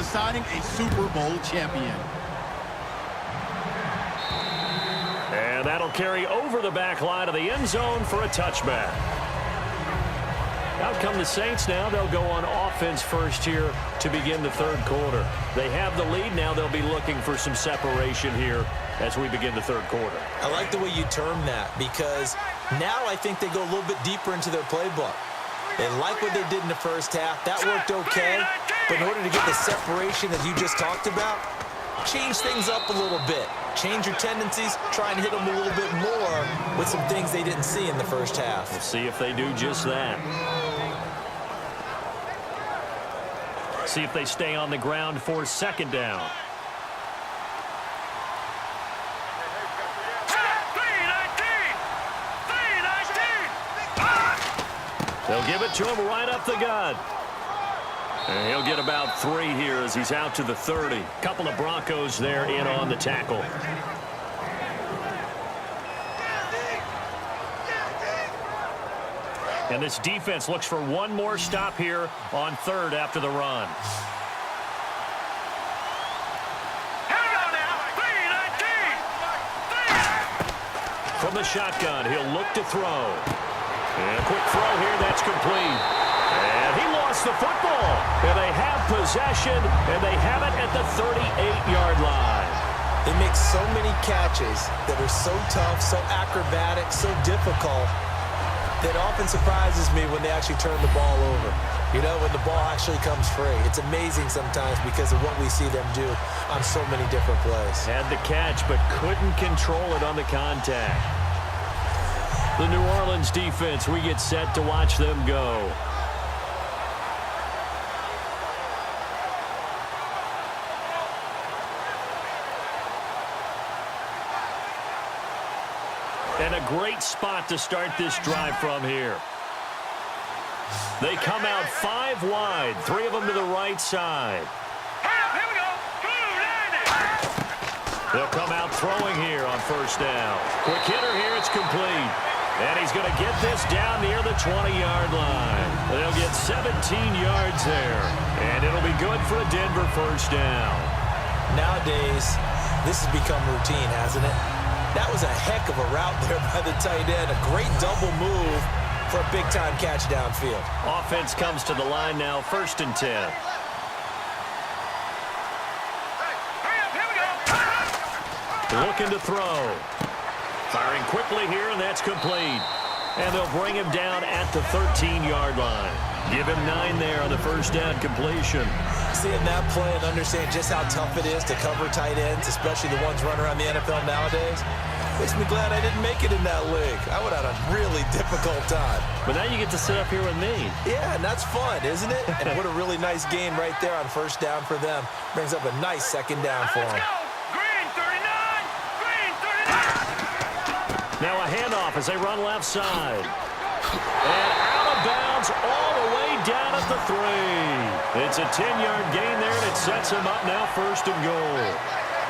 deciding a Super Bowl champion. And that'll carry over the back line of the end zone for a touchback. Out come the Saints now. They'll go on offense first here to begin the third quarter. They have the lead. Now they'll be looking for some separation here as we begin the third quarter. I like the way you term that, because now I think they go a little bit deeper into their playbook. They like what they did in the first half. That worked okay. But in order to get the separation that you just talked about, change things up a little bit. Change your tendencies. Try and hit them a little bit more with some things they didn't see in the first half. We'll see if they do just that. See if they stay on the ground for second down. They'll give it to him right up the gut. And he'll get about 3 here as he's out to the 30. Couple of Broncos there in on the tackle. And this defense looks for one more stop here on third after the run. From the shotgun, he'll look to throw. And a quick throw here, that's complete. And he lost the football. And they have possession, and they have it at the 38-yard line. They make so many catches that are so tough, so acrobatic, so difficult, that often surprises me when they actually turn the ball over. You know, when the ball actually comes free. It's amazing sometimes because of what we see them do on so many different plays. Had the catch, but couldn't control it on the contact. The New Orleans defense, we get set to watch them go. And a great spot to start this drive from here. They come out 5 wide, 3 of them to the right side. Here we go. They'll come out throwing here on first down. Quick hitter here, it's complete. And he's going to get this down near the 20-yard line. They'll get 17 yards there. And it'll be good for a Denver first down. Nowadays, this has become routine, hasn't it? That was a heck of a route there by the tight end. A great double move for a big-time catch downfield. Offense comes to the line now, 1st and 10. Looking to throw. Firing quickly here, and that's complete. And they'll bring him down at the 13-yard line. Give him 9 there on the first down completion. Seeing that play and understand just how tough it is to cover tight ends, especially the ones running around the NFL nowadays, makes me glad I didn't make it in that league. I would have had a really difficult time. But now you get to sit up here with me. Yeah, and that's fun, isn't it? And what a really nice game right there on first down for them. Brings up a nice second down for them. Now a handoff as they run left side. And out of bounds all the way down at the 3. It's a 10-yard gain there, and it sets him up now 1st and goal.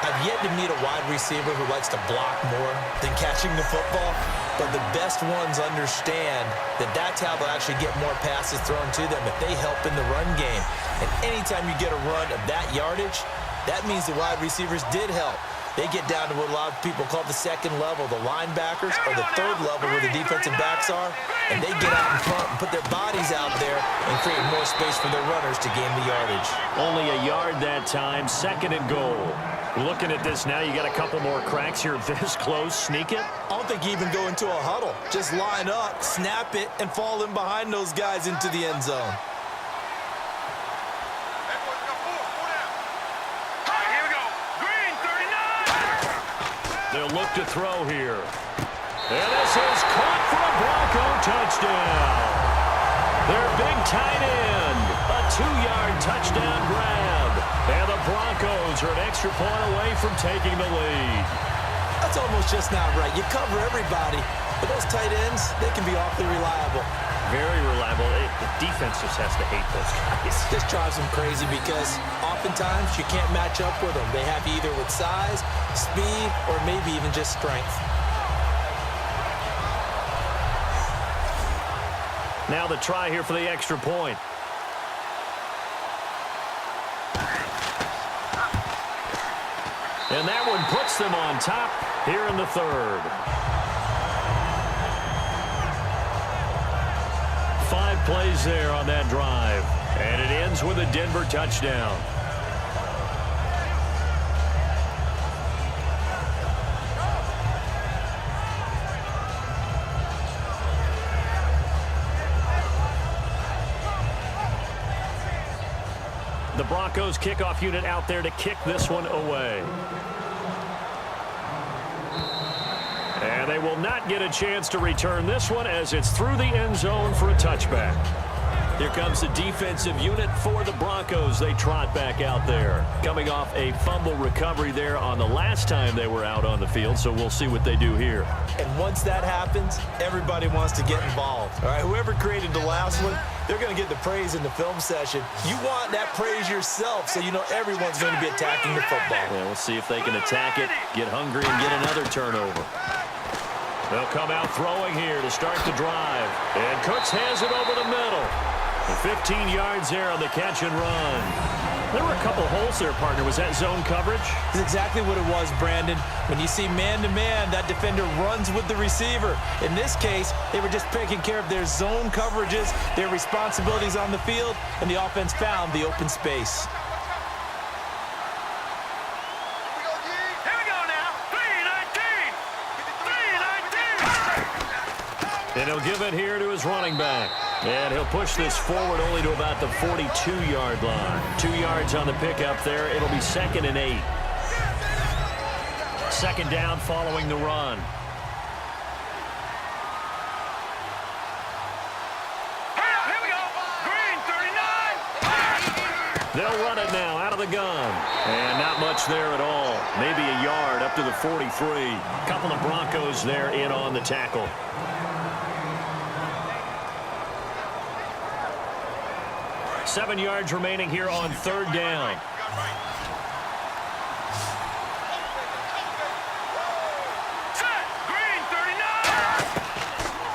I've yet to meet a wide receiver who likes to block more than catching the football, but the best ones understand that that's how they'll actually get more passes thrown to them if they help in the run game. And anytime you get a run of that yardage, that means the wide receivers did help. They get down to what a lot of people call the second level, the linebackers, or the third level where the defensive backs are, and they get out in front and put their bodies out there and create more space for their runners to gain the yardage. Only a yard that time, 2nd and goal. Looking at this now, you got a couple more cracks here this close. Sneak it. I don't think you even go into a huddle. Just line up, snap it, and fall in behind those guys into the end zone. They'll look to throw here. And this is caught for a Bronco touchdown. Their big tight end. A 2-yard touchdown grab. And the Broncos are an extra point away from taking the lead. That's almost just not right. You cover everybody, but those tight ends, they can be awfully reliable. Very reliable. The defense just has to hate those guys. This drives them crazy because oftentimes you can't match up with them. They have you either with size, speed, or maybe even just strength. Now the try here for the extra point. And that one puts them on top here in the third. 5 plays there on that drive. And it ends with a Denver touchdown. The Broncos kickoff unit out there to kick this one away. And they will not get a chance to return this one as it's through the end zone for a touchback. Here comes the defensive unit for the Broncos. They trot back out there. Coming off a fumble recovery there on the last time they were out on the field, so we'll see what they do here. And once that happens, everybody wants to get involved. All right, whoever created the last one, they're going to get the praise in the film session. You want that praise yourself, so you know everyone's going to be attacking the football. Yeah, we'll see if they can attack it, get hungry, and get another turnover. They'll come out throwing here to start the drive. And Cooks has it over the middle. And 15 yards there on the catch and run. There were a couple holes there, partner. Was that zone coverage? That's exactly what it was, Brandon. When you see man-to-man, that defender runs with the receiver. In this case, they were just taking care of their zone coverages, their responsibilities on the field, and the offense found the open space. And he'll give it here to his running back. And he'll push this forward only to about the 42-yard line. 2 yards on the pickup there. It'll be 2nd and 8. 2nd down following the run. Here we go. Green, 39. They'll run it now out of the gun. And not much there at all. Maybe a yard up to the 43. Couple of Broncos there in on the tackle. Seven yards remaining here on 3rd down. Green, 39.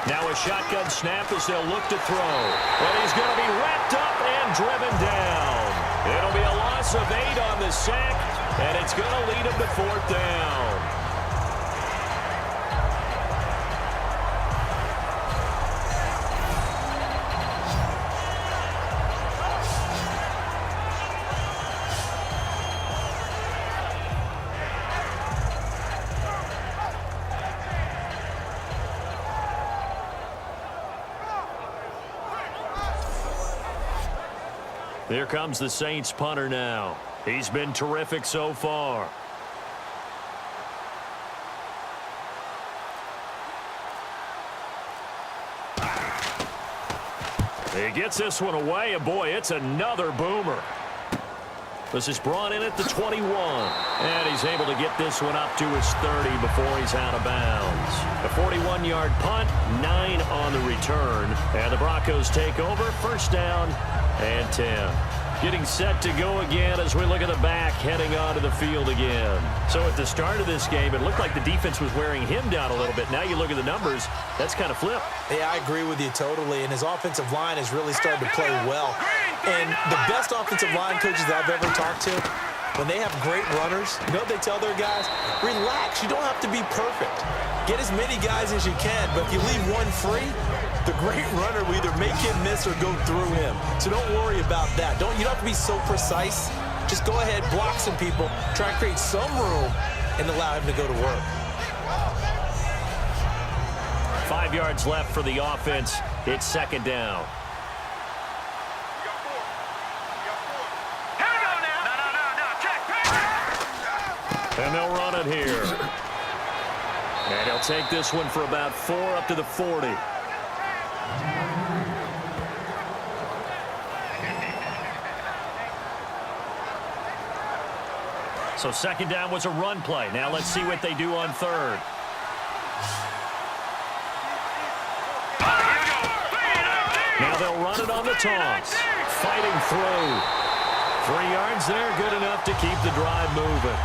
Now a shotgun snap as they'll look to throw. And he's going to be wrapped up and driven down. It'll be a loss of 8 on the sack, and it's going to lead him to 4th down. Here comes the Saints punter now. He's been terrific so far. He gets this one away, and boy, it's another boomer. This is brought in at the 21. And he's able to get this one up to his 30 before he's out of bounds. A 41-yard punt, 9 on the return. And the Broncos take over, 1st down and 10. Getting set to go again as we look at the back heading onto the field again. So at the start of this game, it looked like the defense was wearing him down a little bit. Now you look at the numbers, that's kind of flipped. Yeah, I agree with you totally. And his offensive line has really started to play well. And the best offensive line coaches that I've ever talked to, when they have great runners, you know what they tell their guys? Relax, you don't have to be perfect. Get as many guys as you can, but if you leave one free, the great runner will either make him miss or go through him. So don't worry about that. You don't have to be so precise. Just go ahead, block some people, try to create some room, and allow him to go to work. 5 yards left for the offense. It's 2nd down. And they'll run it here. And he'll take this one for about 4 up to the 40. So 2nd down was a run play. Now let's see what they do on 3rd. Now they'll run it on the toss. Fighting through. 3 yards there, good enough to keep the drive moving.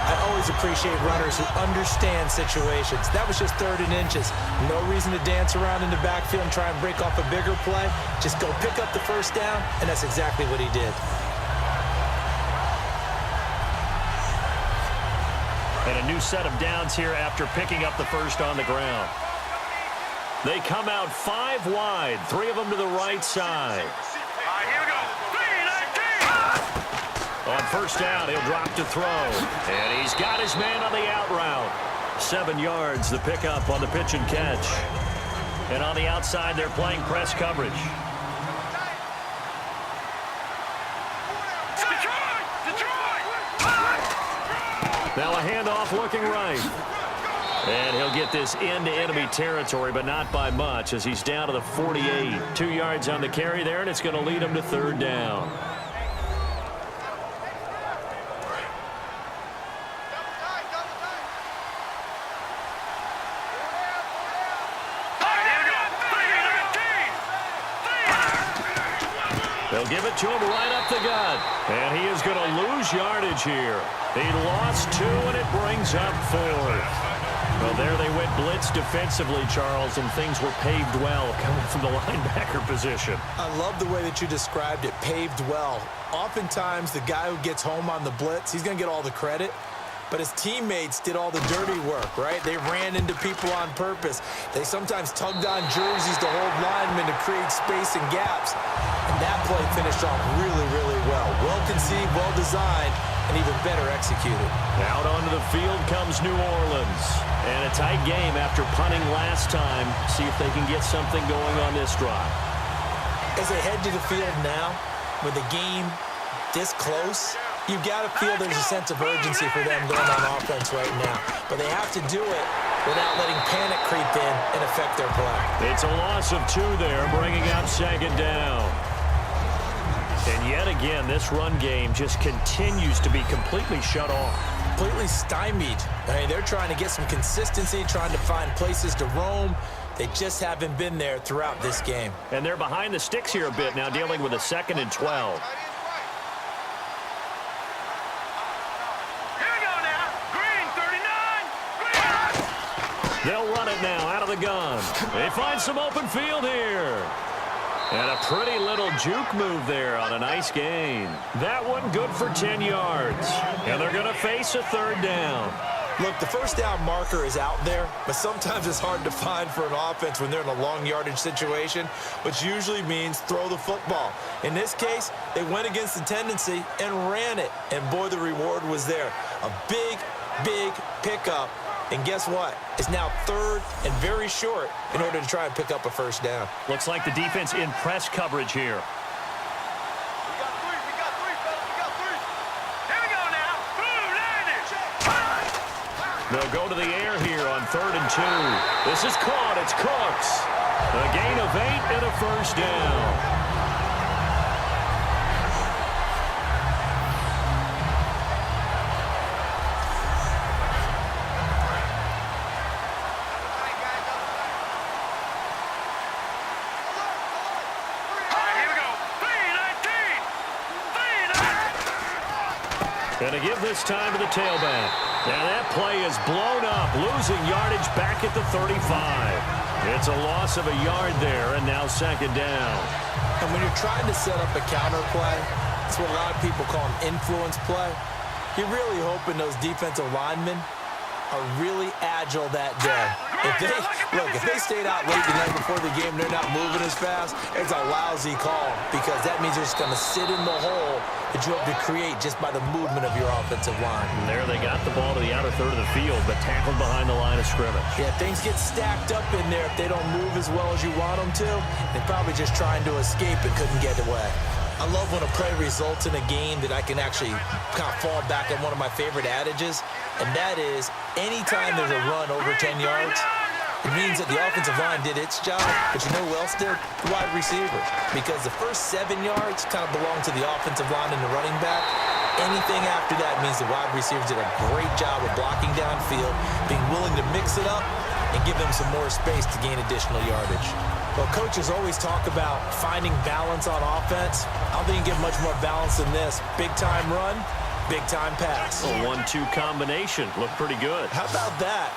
I always appreciate runners who understand situations. That was just 3rd and inches. No reason to dance around in the backfield and try and break off a bigger play. Just go pick up the 1st down, and that's exactly what he did. And a new set of downs here after picking up the first on the ground. They come out 5 wide, 3 of them to the right side. All right, here we go. 3-19. On first down, he'll drop to throw. And he's got his man on the out route. 7 yards, the pickup on the pitch and catch. And on the outside, they're playing press coverage. Now a handoff looking right. And he'll get this into enemy territory, but not by much as he's down to the 48. 2 yards on the carry there, and it's going to lead him to third down. They'll give it to him right up the gut. And he is going to lose yardage here. He lost 2, and it brings up 4. Well, there they went blitz defensively, Charles, and things were paved well coming from the linebacker position. I love the way that you described it, paved well. Oftentimes, the guy who gets home on the blitz, he's going to get all the credit. But his teammates did all the dirty work, right? They ran into people on purpose. They sometimes tugged on jerseys to hold linemen to create space and gaps. And that play finished off really, really well. Well-conceived, well-designed, and even better executed. Out onto the field comes New Orleans. And a tight game after punting last time. See if they can get something going on this drive. As they head to the field now, with the game this close, you've got to feel there's a sense of urgency for them going on offense right now. But they have to do it without letting panic creep in and affect their play. It's a loss of 2 there, bringing up second down. And yet again, this run game just continues to be completely shut off. Completely stymied. I mean, they're trying to get some consistency, trying to find places to roam. They just haven't been there throughout this game. And they're behind the sticks here a bit now, dealing with a 2nd and 12. They'll run it now out of the gun. They find some open field here. And a pretty little juke move there on a nice gain. That one good for 10 yards. And they're going to face a third down. Look, the first down marker is out there, but sometimes it's hard to find for an offense when they're in a long yardage situation, which usually means throw the football. In this case, they went against the tendency and ran it. And boy, the reward was there. A big, big pickup. And guess what? It's now 3rd and very short in order to try and pick up a first down. Looks like the defense in press coverage here. We got 3, fellas. We got 3. Here we go now. Boom, They'll go to the air here on 3rd and 2. This is caught. It's Cooks. A gain of 8 and a first down. And to give this time to the tailback. And that play is blown up, losing yardage back at the 35. It's a loss of a yard there, and now second down. And when you're trying to set up a counter play, it's what a lot of people call an influence play. You're really hoping those defensive linemen are really agile that day. If they stayed out late the night before the game, they're not moving as fast, it's a lousy call because that means they're just going to sit in the hole that you have to create just by the movement of your offensive line. And there they got the ball to the outer third of the field, but tackled behind the line of scrimmage. Yeah, things get stacked up in there if they don't move as well as you want them to. They're probably just trying to escape and couldn't get away. I love when a play results in a game that I can actually kind of fall back on one of my favorite adages, and that is anytime there's a run over 10 yards, it means that the offensive line did its job, but you know who else did? The wide receiver. Because the first 7 yards kind of belong to the offensive line and the running back. Anything after that means the wide receivers did a great job of blocking downfield, being willing to mix it up, and give them some more space to gain additional yardage. Well, coaches always talk about finding balance on offense. I don't think you get much more balance than this. Big-time run, big-time pass. A 1-2 combination. Looked pretty good. How about that?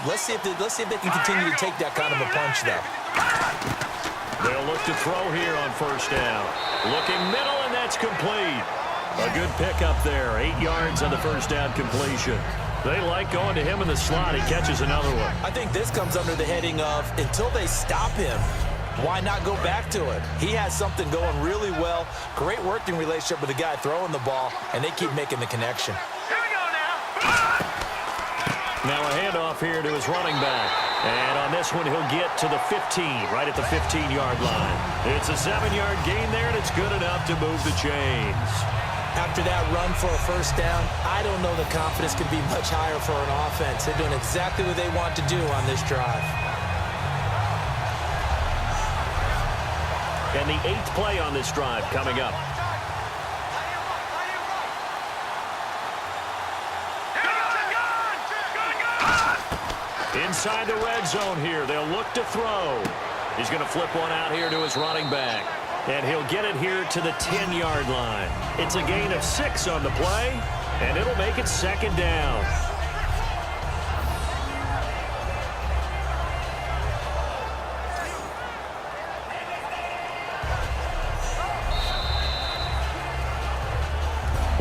Let's see if they can continue to take that kind of a punch, though. They'll look to throw here on first down. Looking middle, and that's complete. A good pickup there. 8 yards on the first down completion. They like going to him in the slot. He catches another one. I think this comes under the heading of until they stop him, why not go back to it? He has something going really well. Great working relationship with the guy throwing the ball, and they keep making the connection. Here we go now. Now a handoff here to his running back. And on this one, he'll get to the 15, right at the 15-yard line. It's a 7-yard gain there, and it's good enough to move the chains. After that run for a first down, I don't know the confidence could be much higher for an offense. They're doing exactly what they want to do on this drive. And the 8th play on this drive coming up. Inside the red zone here. They'll look to throw. He's going to flip one out here to his running back. And he'll get it here to the 10-yard line. It's a gain of 6 on the play, and it'll make it 2nd down.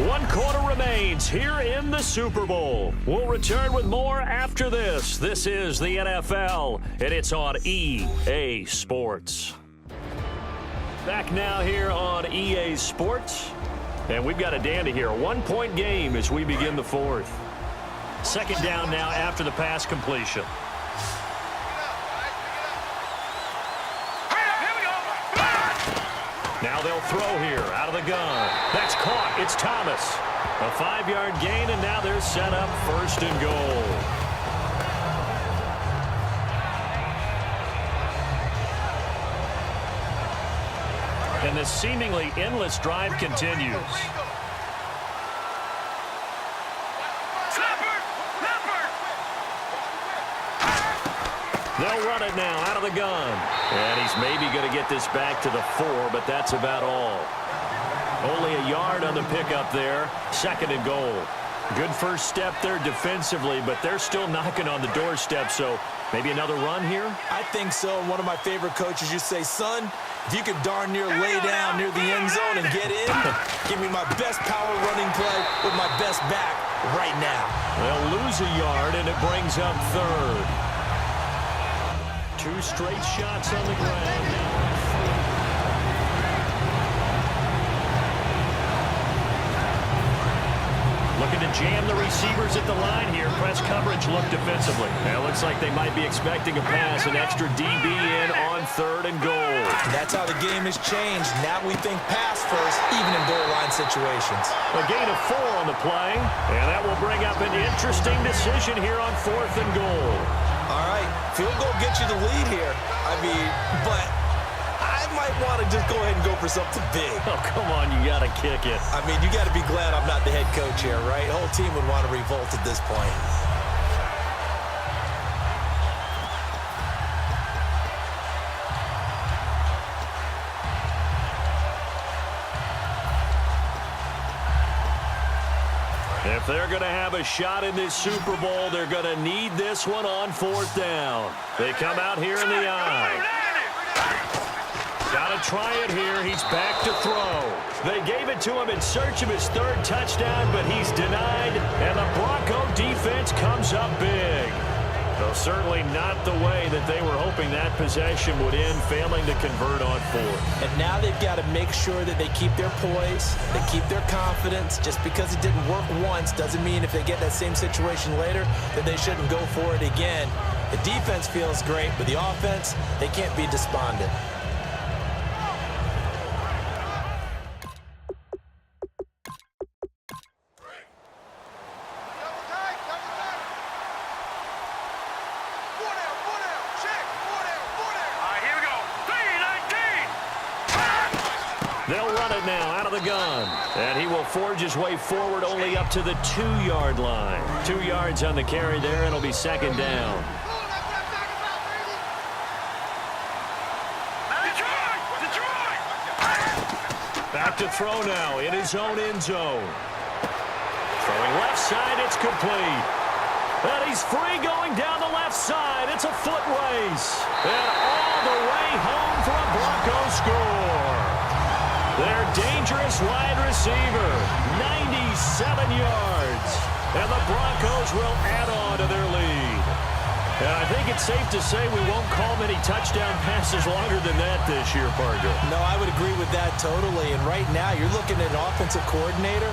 One quarter remains here in the Super Bowl. We'll return with more after this. This is the NFL, and it's on EA Sports. Back now here on EA Sports. And we've got a dandy here. A 1-point game as we begin the 4th. 2nd down now after the pass completion. Now they'll throw here out of the gun. That's caught. It's Thomas. A 5-yard gain, and now they're set up 1st and goal. And this seemingly endless drive continues. They'll run it now out of the gun. And he's maybe going to get this back to the 4, but that's about all. Only a yard on the pickup there. 2nd and goal. Good first step there defensively, but they're still knocking on the doorstep, so maybe another run here? I think so. One of my favorite coaches used to say, son, if you could darn near lay down near the end zone and get in, give me my best power running play with my best back right now. They'll lose a yard, and it brings up 3rd. 2 straight shots on the ground. Looking to jam the receivers at the line here. Press coverage look defensively. Now looks like they might be expecting a pass. An extra DB in on 3rd and goal. That's how the game has changed. Now we think pass first, even in goal line situations. A gain of 4 on the play. And that will bring up an interesting decision here on 4th and goal. All right, field goal gets you the lead here. I mean, but I might want to just go ahead and go for something big. Oh, come on, you got to kick it. I mean, you got to be glad I'm not the head coach here, right? The whole team would want to revolt at this point. If they're going to have a shot in this Super Bowl, they're going to need this one on 4th down. They come out here in the eye. Got to try it here. He's back to throw. They gave it to him in search of his 3rd touchdown, but he's denied, and the Bronco defense comes up big. Though certainly not the way that they were hoping that possession would end, failing to convert on 4th. And now they've got to make sure that they keep their poise, they keep their confidence. Just because it didn't work once doesn't mean if they get that same situation later that they shouldn't go for it again. The defense feels great, but the offense, they can't be despondent. They'll run it now out of the gun. And he will forge his way forward only up to the 2-yard line. 2 yards on the carry there. It'll be 2nd down. Back to throw now in his own end zone. Throwing left side, it's complete. And he's free going down the left side. It's a foot race. And all the way home for a Bronco score. Their dangerous wide receiver, 97 yards. And the Broncos will add on to their lead. And I think it's safe to say we won't call many touchdown passes longer than that this year, Parker. No, I would agree with that totally. And right now, you're looking at an offensive coordinator.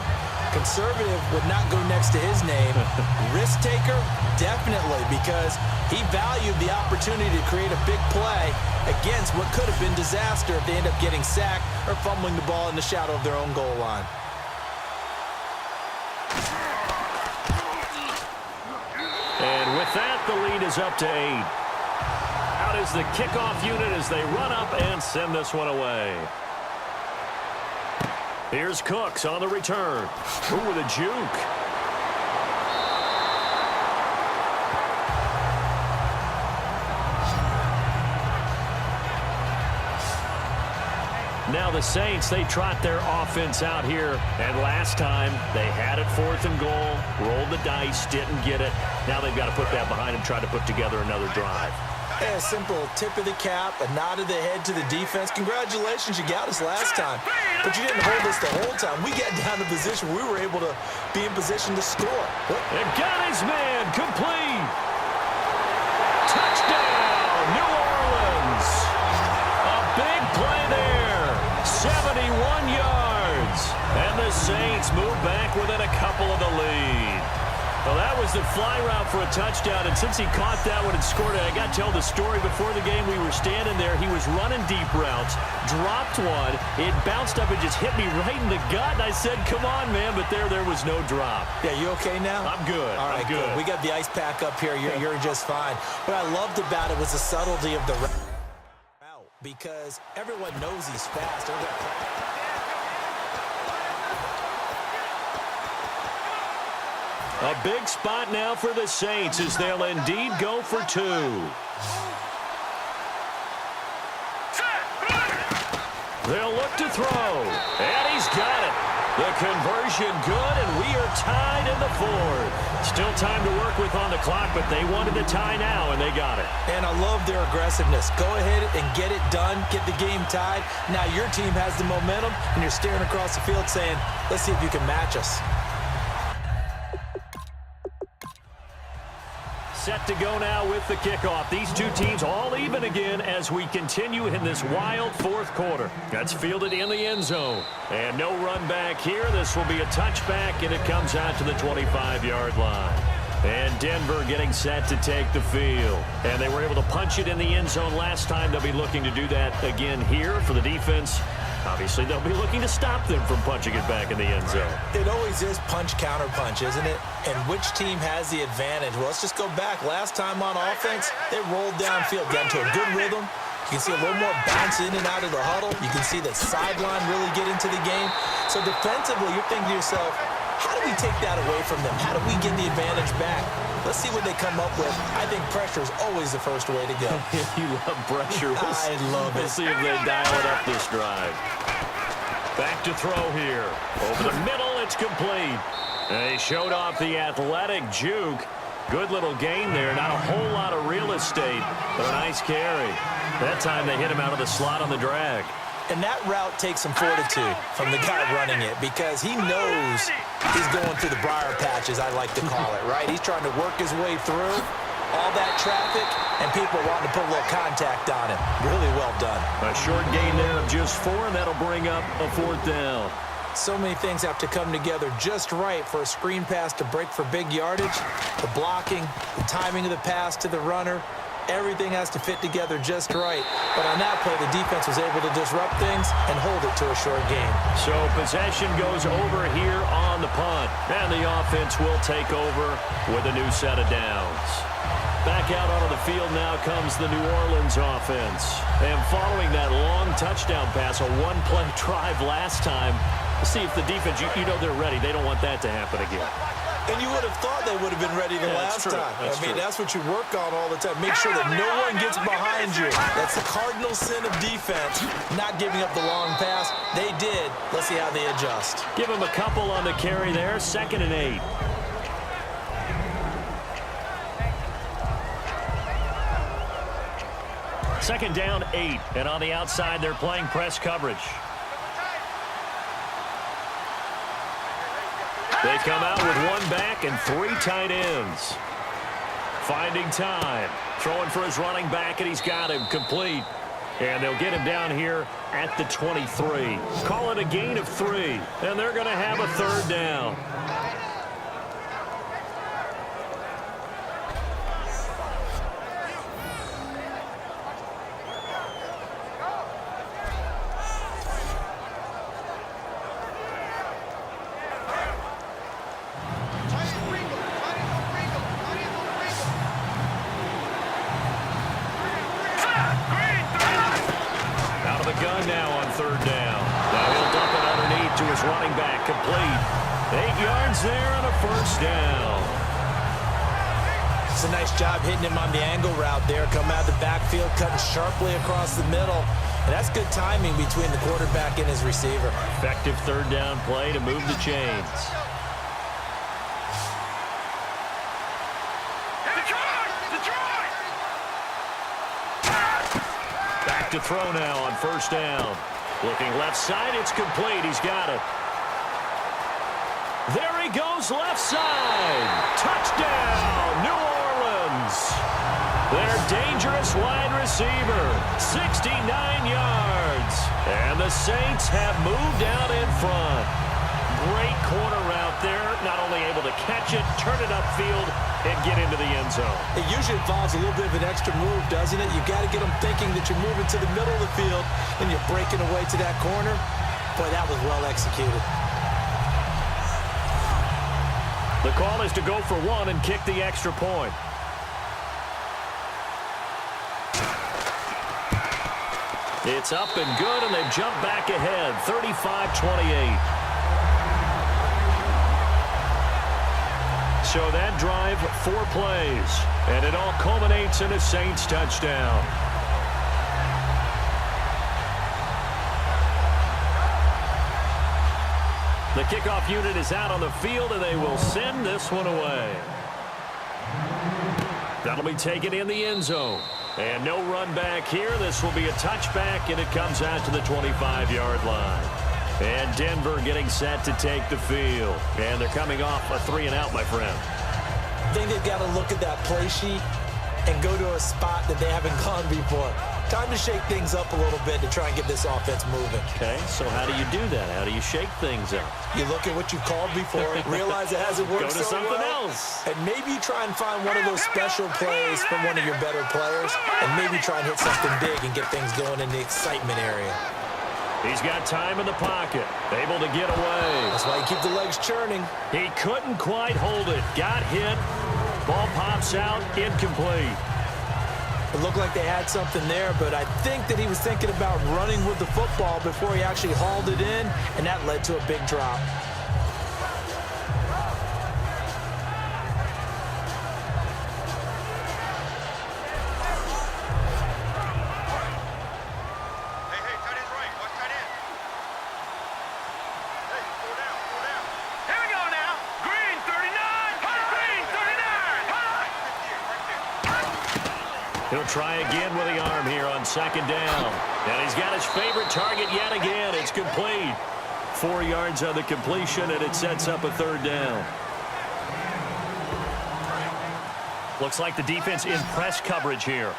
Conservative would not go next to his name. Risk taker, definitely, because he valued the opportunity to create a big play against what could have been disaster if they end up getting sacked or fumbling the ball in the shadow of their own goal line. And with that, the lead is up to 8. Out is the kickoff unit as they run up and send this one away. Here's Cooks on the return. Ooh, with a juke. Now the Saints, they trot their offense out here. And last time, they had it 4th and goal, rolled the dice, didn't get it. Now they've got to put that behind them, try to put together another drive. A simple tip of the cap, a nod of the head to the defense. Congratulations, you got us last time. But you didn't hold us the whole time. We got down to a position where we were able to be in position to score. And got his man, complete. Touchdown, New Orleans. A big play there, 71 yards. And the Saints move back within a couple of the lead. Well, that was the fly route for a touchdown, and since he caught that one and scored it, I got to tell the story. Before the game, we were standing there. He was running deep routes, dropped one. It bounced up and just hit me right in the gut, and I said, come on, man, but there was no drop. Yeah, you okay now? I'm good. All right, I'm good. We got the ice pack up here. You're just fine. What I loved about it was the subtlety of the route, because everyone knows he's fast. A big spot now for the Saints as they'll indeed go for 2. They'll look to throw, and he's got it. The conversion good, and we are tied in the 4th. Still time to work with on the clock, but they wanted the tie now, and they got it. And I love their aggressiveness. Go ahead and get it done, get the game tied. Now your team has the momentum, and you're staring across the field saying, let's see if you can match us. Set to go now with the kickoff. These two teams all even again as we continue in this wild 4th quarter. That's fielded in the end zone. And no run back here. This will be a touchback, and it comes out to the 25-yard line. And Denver getting set to take the field. And they were able to punch it in the end zone last time. They'll be looking to do that again here for the defense. Obviously, they'll be looking to stop them from punching it back in the end zone. It always is punch-counter-punch, isn't it? And which team has the advantage? Well, let's just go back. Last time on offense, they rolled downfield, got into a good rhythm. You can see a little more bounce in and out of the huddle. You can see the sideline really get into the game. So defensively, you're thinking to yourself, how do we take that away from them? How do we get the advantage back? Let's see what they come up with. I think pressure is always the first way to go. You love pressure. I love it. We'll see if they dial it up this drive. Back to throw here. Over the middle, it's complete. They showed off the athletic juke. Good little gain there. Not a whole lot of real estate, but a nice carry. That time they hit him out of the slot on the drag. And that route takes some fortitude from the guy running it, because he knows he's going through the briar patches, I like to call it, right? He's trying to work his way through all that traffic, and people wanting to put a little contact on him. Really well done. A short gain there of just 4, and that'll bring up a 4th down. So many things have to come together just right for a screen pass to break for big yardage. The blocking, the timing of the pass to the runner, everything has to fit together just right. But on that play, the defense was able to disrupt things and hold it to a short game. So possession goes over here on the punt. And the offense will take over with a new set of downs. Back out onto the field now comes the New Orleans offense. And following that long touchdown pass, a one-play drive last time, we'll see if the defense, you know they're ready. They don't want that to happen again. And you would have thought they would have been ready the last time. That's what you work on all the time. Make sure that no one gets behind you. That's the cardinal sin of defense, not giving up the long pass. They did. Let's see how they adjust. Give them a couple on the carry there. 2nd and 8. Second down, 8. And on the outside, they're playing press coverage. They come out with one back and 3 tight ends. Finding time. Throwing for his running back, and he's got him complete. And they'll get him down here at the 23. Call it a gain of 3. And they're going to have a 3rd down. Gun now on 3rd down. Now he'll dump it underneath to his running back, complete. 8 yards there and a 1st down. It's a nice job hitting him on the angle route there. Come out of the backfield, cutting sharply across the middle. And that's good timing between the quarterback and his receiver. Effective 3rd down play to move the chains. To throw now on 1st down. Looking left side, it's complete. He's got it. There he goes, left side. Touchdown, New Orleans. Their dangerous wide receiver, 69 yards. And the Saints have moved out in front. Great corner route there. Not only able to catch it, turn it upfield, and get into the end zone. It usually involves a little bit of an extra move, doesn't it? You've got to get them thinking that you're moving to the middle of the field and you're breaking away to that corner. Boy, that was well executed. The call is to go for 1 and kick the extra point. It's up and good, and they've jumped back ahead, 35-28. So that drive, 4 plays, and it all culminates in a Saints touchdown. The kickoff unit is out on the field, and they will send this one away. That'll be taken in the end zone. And no run back here. This will be a touchback, and it comes out to the 25-yard line. And Denver getting set to take the field. And they're coming off a 3-and-out, my friend. I think they've got to look at that play sheet and go to a spot that they haven't gone before. Time to shake things up a little bit to try and get this offense moving. Okay, so how do you do that? How do you shake things up? You look at what you've called before, realize it hasn't worked Go to so something well, else. and maybe try and find one of those special plays from one of your better players, and maybe try and hit something big and get things going in the excitement area. He's got time in the pocket, able to get away. That's why you keep the legs churning. He couldn't quite hold it. Got hit. Ball pops out, incomplete. It looked like they had something there, but I think that he was thinking about running with the football before he actually hauled it in, and that led to a big drop. He'll try again with the arm here on 2nd down. And he's got his favorite target yet again. It's complete. 4 yards on the completion, and it sets up a 3rd down. Looks like the defense in press coverage here.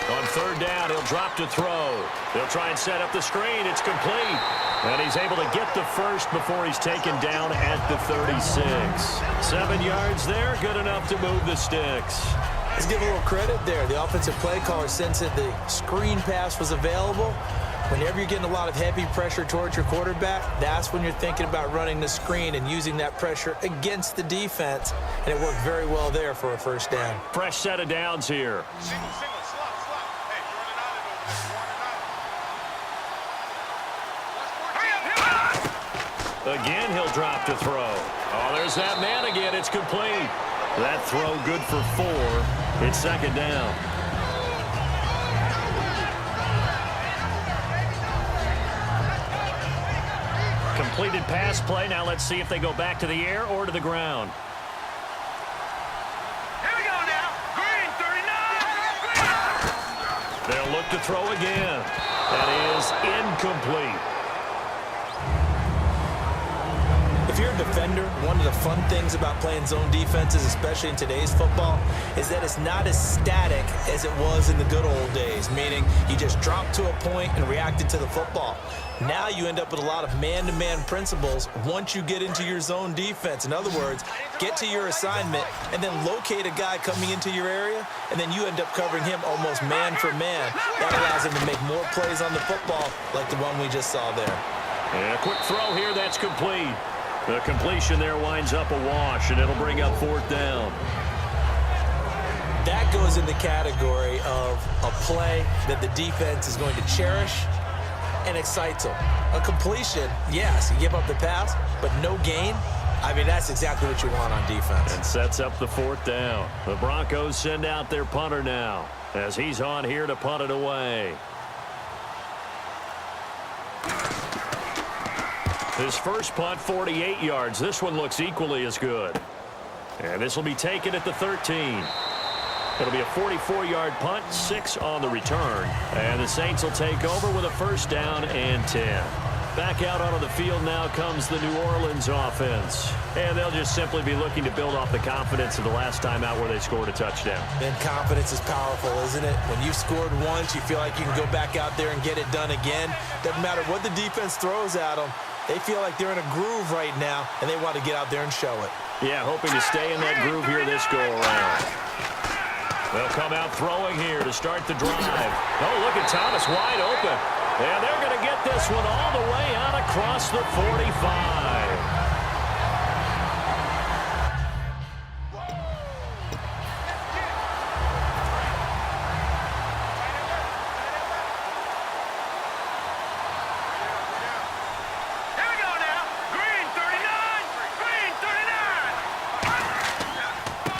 On 3rd down, he'll drop to throw. They'll try and set up the screen. It's complete. And he's able to get the first before he's taken down at the 36. 7 yards there, good enough to move the sticks. Let's give a little credit there. The offensive play caller sensed that the screen pass was available. Whenever you're getting a lot of heavy pressure towards your quarterback, that's when you're thinking about running the screen and using that pressure against the defense. And it worked very well there for a 1st down. Fresh set of downs here. Single, slot. Hey, you're running out of it. Again, he'll drop to throw. Oh, there's that man again. It's complete. That throw good for 4. It's 2nd down. Completed pass play. Now let's see if they go back to the air or to the ground. Here we go now. Green, 39. They'll look look to throw again. That is incomplete. If you're a defender, one of the fun things about playing zone defenses, especially in today's football, is that it's not as static as it was in the good old days, meaning you just dropped to a point and reacted to the football. Now you end up with a lot of man-to-man principles once you get into your zone defense. In other words, get to your assignment and then locate a guy coming into your area, and then you end up covering him almost man for man. That allows him to make more plays on the football like the one we just saw there. And a quick throw here, that's complete. The completion there winds up a wash, and it'll bring up 4th down. That goes in the category of a play that the defense is going to cherish and excites them. A completion, yes, you give up the pass, but no gain. I mean, that's exactly what you want on defense. And sets up the 4th down. The Broncos send out their punter now as he's on here to punt it away. His first punt, 48 yards. This one looks equally as good. And this will be taken at the 13. It'll be a 44-yard punt, 6 on the return. And the Saints will take over with a 1st down and 10. Back out onto the field now comes the New Orleans offense. And they'll just simply be looking to build off the confidence of the last time out where they scored a touchdown. And confidence is powerful, isn't it? When you've scored once, you feel like you can go back out there and get it done again. Doesn't matter what the defense throws at them. They feel like they're in a groove right now, and they want to get out there and show it. Yeah, hoping to stay in that groove here this go-around. They'll come out throwing here to start the drive. Oh, look at Thomas wide open. And they're going to get this one all the way out across the 45.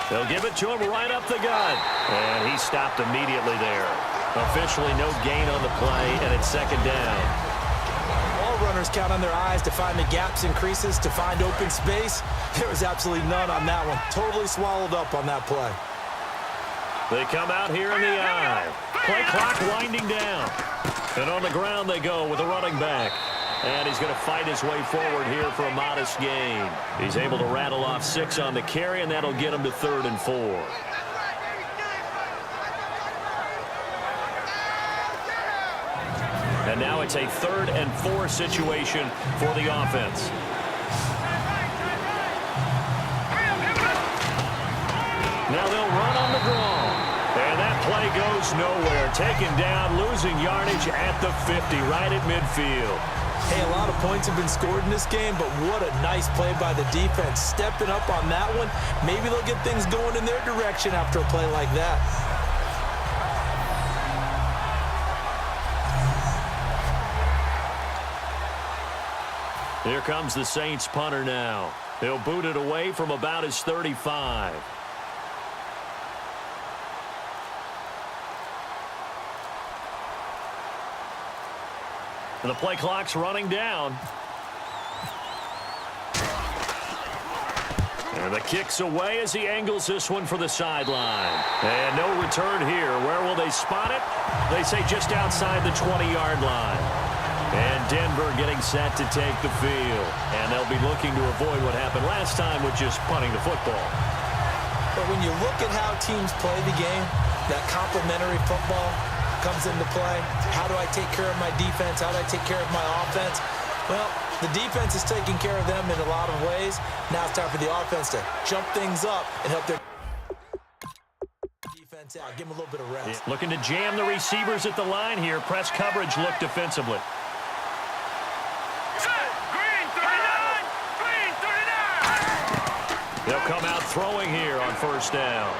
They'll give it to him right up the gut. And he stopped immediately there. Officially no gain on the play, and it's 2nd down. All runners count on their eyes to find the gaps and creases, to find open space. There was absolutely none on that one. Totally swallowed up on that play. They come out here in the eye. Play clock winding down. And on the ground they go with a running back. And he's going to fight his way forward here for a modest gain. He's able to rattle off 6 on the carry, and that'll get him to 3rd and 4. And now it's a 3rd and 4 situation for the offense. Now they'll run on the draw. And that play goes nowhere. Taken down, losing yardage at the 50, right at midfield. Hey, a lot of points have been scored in this game, but what a nice play by the defense. Stepping up on that one. Maybe they'll get things going in their direction after a play like that. Here comes the Saints punter now. He'll boot it away from about his 35. And the play clock's running down. And the kick's away as he angles this one for the sideline. And no return here. Where will they spot it? They say just outside the 20-yard line. And Denver getting set to take the field. And they'll be looking to avoid what happened last time with just punting the football. But when you look at how teams play the game, that complementary football comes into play. How do I take care of my defense? How do I take care of my offense? Well, the defense is taking care of them in a lot of ways. Now it's time for the offense to jump things up and help their defense out. Give them a little bit of rest. Yeah, looking to jam the receivers at the line here. Press coverage look defensively. They'll come out throwing here on 1st down.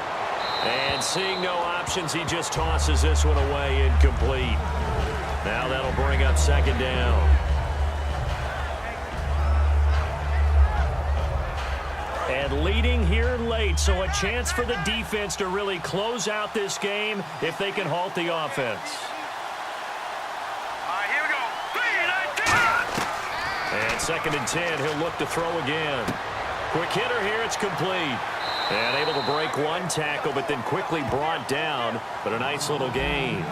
And seeing no options, he just tosses this one away, incomplete. Now that'll bring up 2nd down. And leading here late, so a chance for the defense to really close out this game if they can halt the offense. All right, here we go. And 2nd and 10, he'll look to throw again. Quick hitter here, it's complete. And able to break one tackle, but then quickly brought down, but a nice little gain.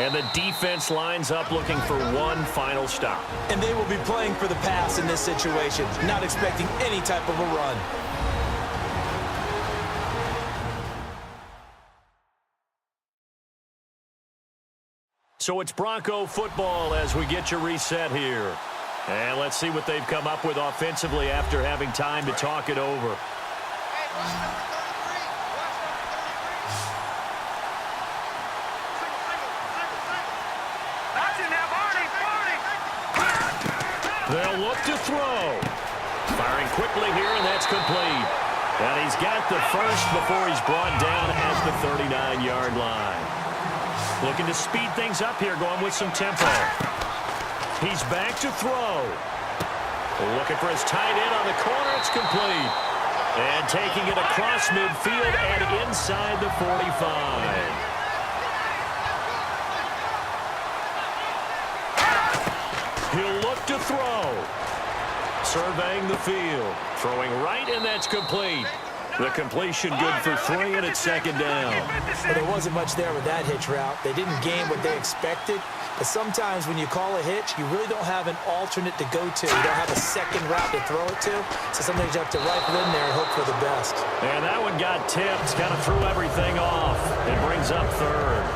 And the defense lines up looking for one final stop. And they will be playing for the pass in this situation, not expecting any type of a run. So it's Bronco football as we get you reset here. And let's see what they've come up with offensively after having time to talk it over. They'll look to throw. Firing quickly here, and that's complete. And he's got the first before he's brought down at the 39-yard line. Looking to speed things up here, going with some tempo. He's back to throw. Looking for his tight end on the corner. It's complete. And taking it across midfield and inside the 45. He'll look to throw. Surveying the field. Throwing right, and that's complete. The completion good for 3, and it's second down. Well, there wasn't much there with that hitch route. They didn't gain what they expected. But sometimes when you call a hitch, you really don't have an alternate to go to. You don't have a second route to throw it to. So sometimes you have to rifle in there and hope for the best. And that one got tipped. Kind of threw everything off. It brings up third.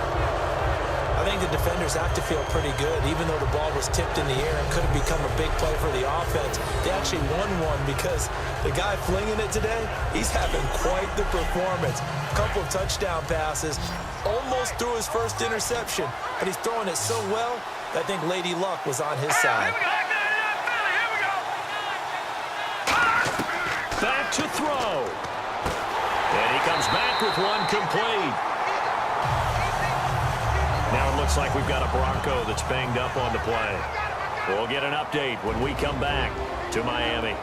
I think the defenders have to feel pretty good. Even though the ball was tipped in the air and could have become a big play for the offense, they actually won one because the guy flinging it today, he's having quite the performance. A couple of touchdown passes, almost threw his first interception, but he's throwing it so well, I think Lady Luck was on his side. Back to throw. And he comes back with one complete. Now it looks like we've got a Bronco that's banged up on the play. We'll get an update when we come back to Miami.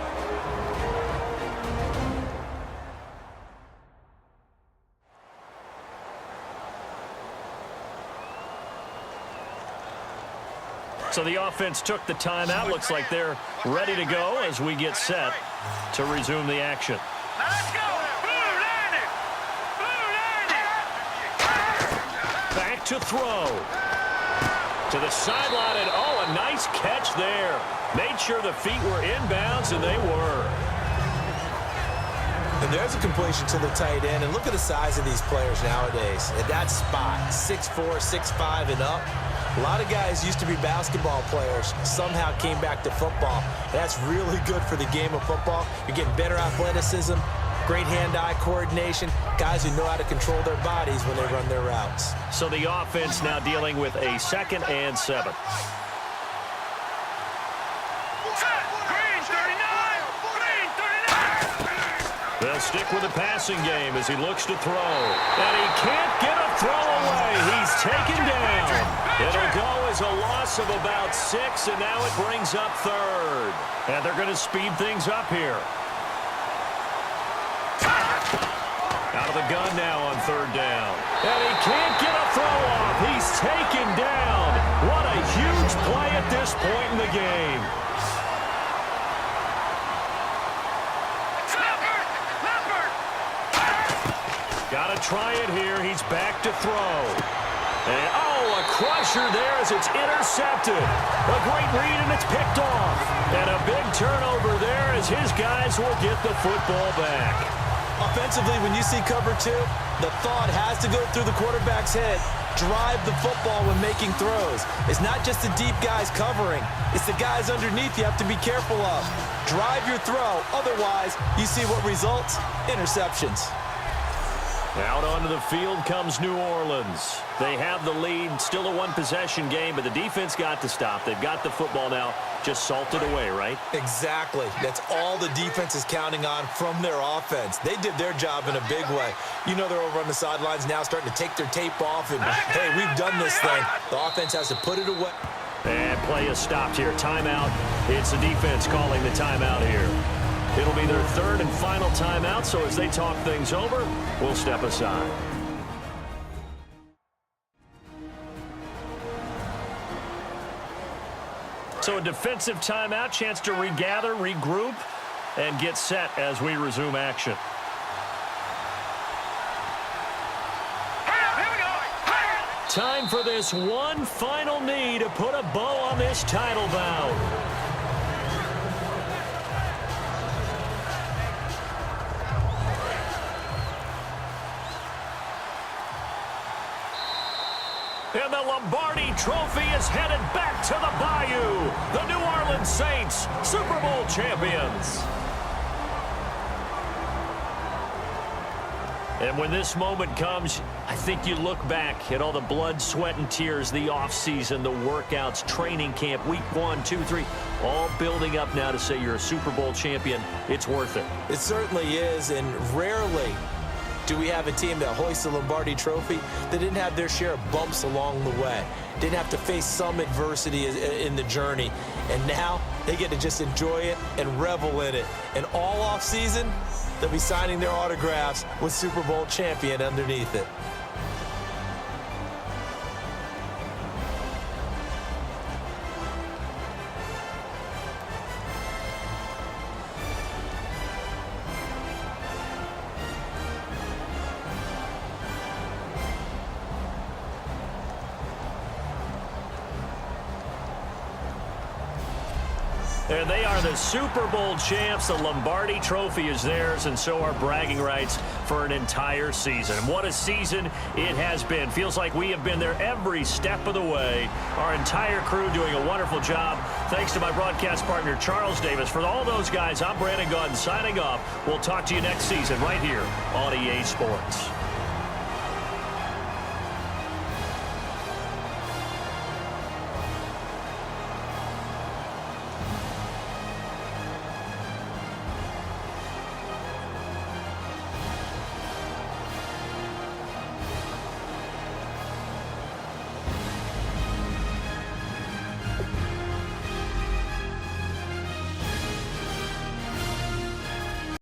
So the offense took the timeout. Looks like they're ready to go as we get set to resume the action. Let's go! Back to throw. To the sideline, and oh, a nice catch there. Made sure the feet were inbounds, and they were. And there's a completion to the tight end. And look at the size of these players nowadays. At that spot, 6'4", 6'5", and up. A lot of guys used to be basketball players, somehow came back to football. That's really good for the game of football. You're getting better athleticism, great hand-eye coordination, guys who know how to control their bodies when they run their routes. So the offense now dealing with a 2nd and 7. They'll stick with the passing game as he looks to throw. And he can't get a throw away. He's taken down. It'll go as a loss of about 6, and now it brings up 3rd. And they're going to speed things up here. Out of the gun now on 3rd down. And he can't get a throw off. He's taken down. What a huge play at this point in the game. Got to try it here. He's back to throw. And, oh, a crusher there as it's intercepted. A great read, and it's picked off. And a big turnover there as his guys will get the football back. Offensively, when you see cover 2, the thought has to go through the quarterback's head. Drive the football when making throws. It's not just the deep guys covering. It's the guys underneath you have to be careful of. Drive your throw. Otherwise, you see what results? Interceptions. Out onto the field comes New Orleans. They have the lead, still a one-possession game, but the defense got to stop. They've got the football now, just salted away, right? Exactly. That's all the defense is counting on from their offense. They did their job in a big way. You know they're over on the sidelines now starting to take their tape off and, hey, we've done this thing. The offense has to put it away. And play is stopped here. Timeout. It's the defense calling the timeout here. It'll be their 3rd and final timeout, so as they talk things over, we'll step aside. So a defensive timeout, chance to regather, regroup, and get set as we resume action. Time for this one final knee to put a bow on this title bout. And the Lombardi Trophy is headed back to the Bayou. The New Orleans Saints, Super Bowl champions. And when this moment comes, I think you look back at all the blood, sweat, and tears, the offseason, the workouts, training camp, week 1, 2, 3, all building up now to say you're a Super Bowl champion. It's worth it. It certainly is, and rarely do we have a team that hoists the Lombardi Trophy that didn't have their share of bumps along the way, didn't have to face some adversity in the journey, and now they get to just enjoy it and revel in it. And all offseason, they'll be signing their autographs with Super Bowl champion underneath it. And they are the Super Bowl champs. The Lombardi Trophy is theirs, and so are bragging rights for an entire season. And what a season it has been. Feels like we have been there every step of the way. Our entire crew doing a wonderful job. Thanks to my broadcast partner, Charles Davis. For all those guys, I'm Brandon Gunn signing off. We'll talk to you next season right here on EA Sports.